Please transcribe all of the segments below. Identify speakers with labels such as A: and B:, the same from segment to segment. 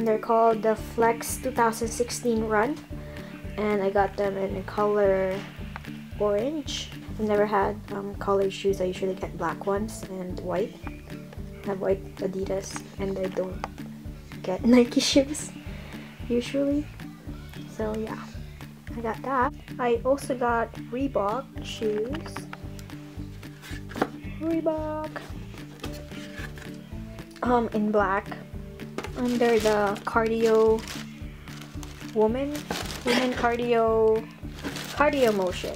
A: they're called the Flex 2016 Run, and I got them in the color orange. I've never had colored shoes. I usually get black ones and white. I have white Adidas, and I don't get Nike shoes usually. So yeah, I got that. I also got Reebok shoes. Reebok. In black, under the cardio woman cardio motion,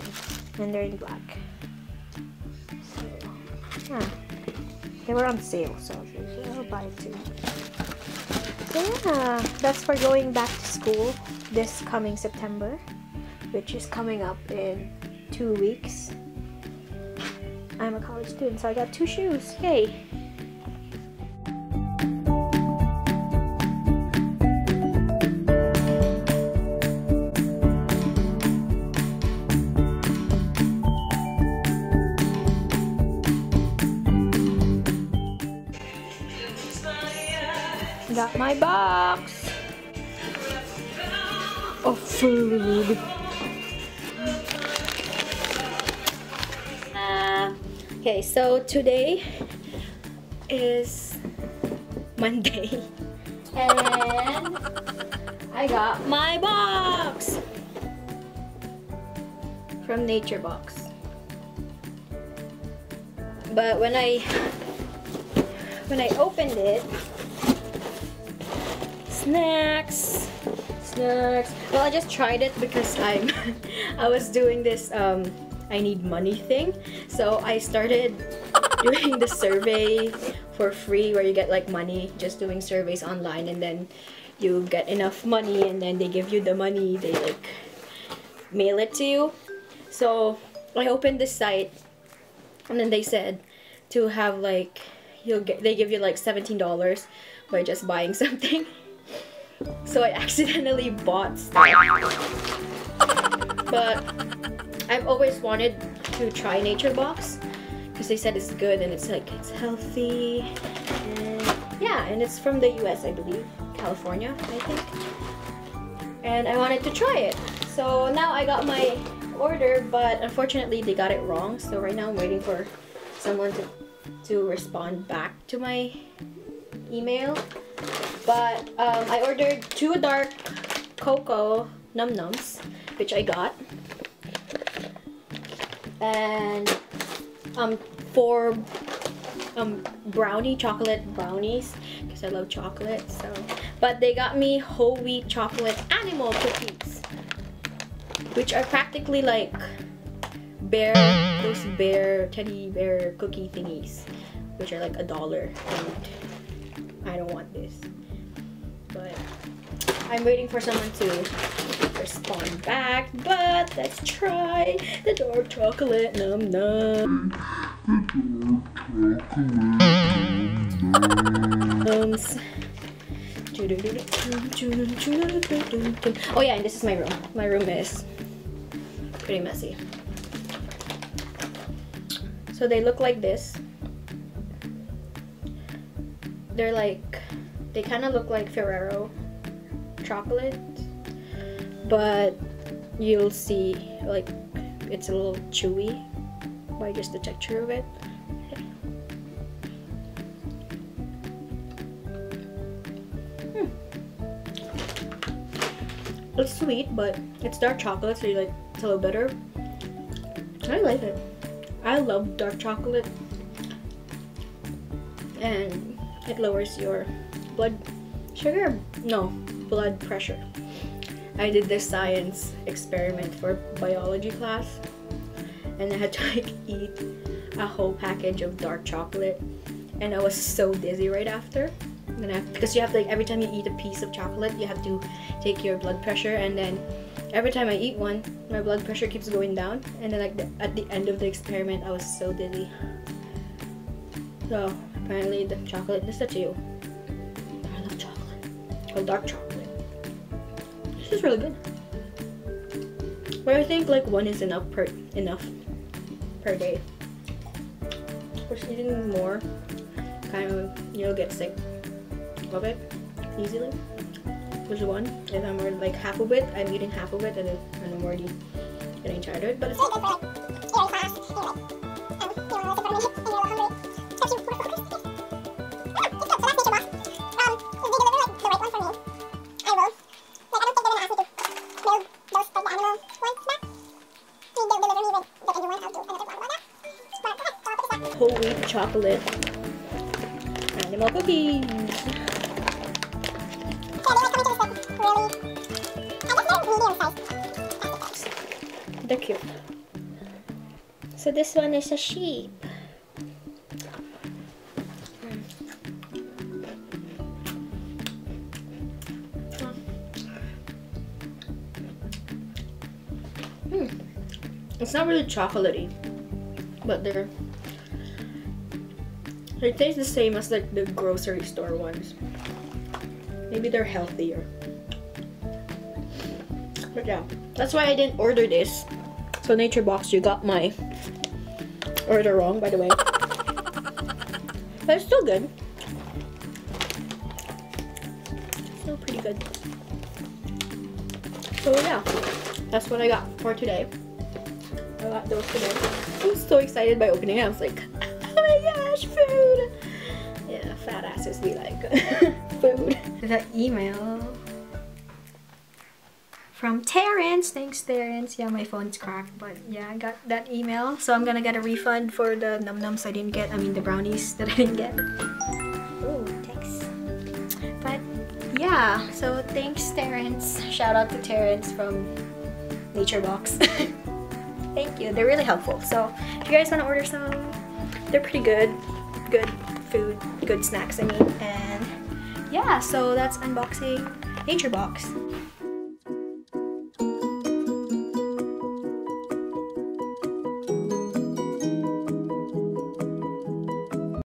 A: and they're in black. So yeah, they were on sale, so I'll buy it too. So yeah, that's for going back to school this coming September, which is coming up in 2 weeks. I'm a college student, so I got 2 shoes. Yay! Got my box of food. Okay, so today is Monday and I got my box from Naturebox. But when I opened it, snacks. Well, I just tried it because I was doing this I need money thing. So I started doing the survey for free, where you get like money just doing surveys online, and then you get enough money and then they give you the money, they like mail it to you. So I opened this site, and then they said to have like they give you like $17 by just buying something. So I accidentally bought stuff. But I've always wanted to try Naturebox because they said it's good and it's like it's healthy, and yeah, and it's from the US, I believe, California, I think. And I wanted to try it. So now I got my order, but unfortunately they got it wrong. So right now I'm waiting for someone to respond back to my email. But I ordered 2 dark cocoa num-nums, which I got, and 4 chocolate brownies because I love chocolate. So, but they got me whole wheat chocolate animal cookies, which are practically like those teddy bear cookie thingies, which are like $1, and I don't want this. But I'm waiting for someone to respond back. But let's try the dark chocolate num-num. Oh yeah, and this is my room. My room is pretty messy. So they look like this. They're like, they kind of look like Ferrero chocolate, but you'll see like it's a little chewy by just the texture of it. It's sweet, but it's dark chocolate, so it's a little bitter. I like it. I love dark chocolate, and it lowers your blood pressure. I did this science experiment for biology class, and I had to like eat a whole package of dark chocolate, and I was so dizzy right after. And because you have to, like, every time you eat a piece of chocolate, you have to take your blood pressure, and then every time I eat one, my blood pressure keeps going down, and then like at the end of the experiment, I was so dizzy. So apparently the chocolate does that to you. I love chocolate. Oh, dark chocolate. This is really good. But I think like one is enough per day. Of course, eating more, kind of, you'll get sick of it. easily. Which one? And I'm already like half of it. I'm eating half of it, and I'm already getting tired of it. But it's whole wheat chocolate animal cookies. They're cute. So this one is a sheep. It's not really chocolatey, but they taste the same as like the grocery store ones. Maybe they're healthier. But yeah, that's why I didn't order this. So Naturebox, you got my order wrong, by the way. But it's still good. Still pretty good. So yeah, that's what I got for today. I got those today. I was so excited by opening it. I was like, oh my gosh, food! Yeah, fat asses be like food. The email from Terrence. Thanks, Terrence. Yeah, my phone's cracked, but yeah, I got that email. So I'm gonna get a refund for the num-nums I didn't get. I mean, the brownies that I didn't get. Oh, thanks. But yeah, so thanks, Terrence. Shout out to Terrence from Naturebox. Thank you. They're really helpful. So if you guys want to order some, they're pretty good. Good food, good snacks, I mean. And yeah, so that's unboxing Naturebox.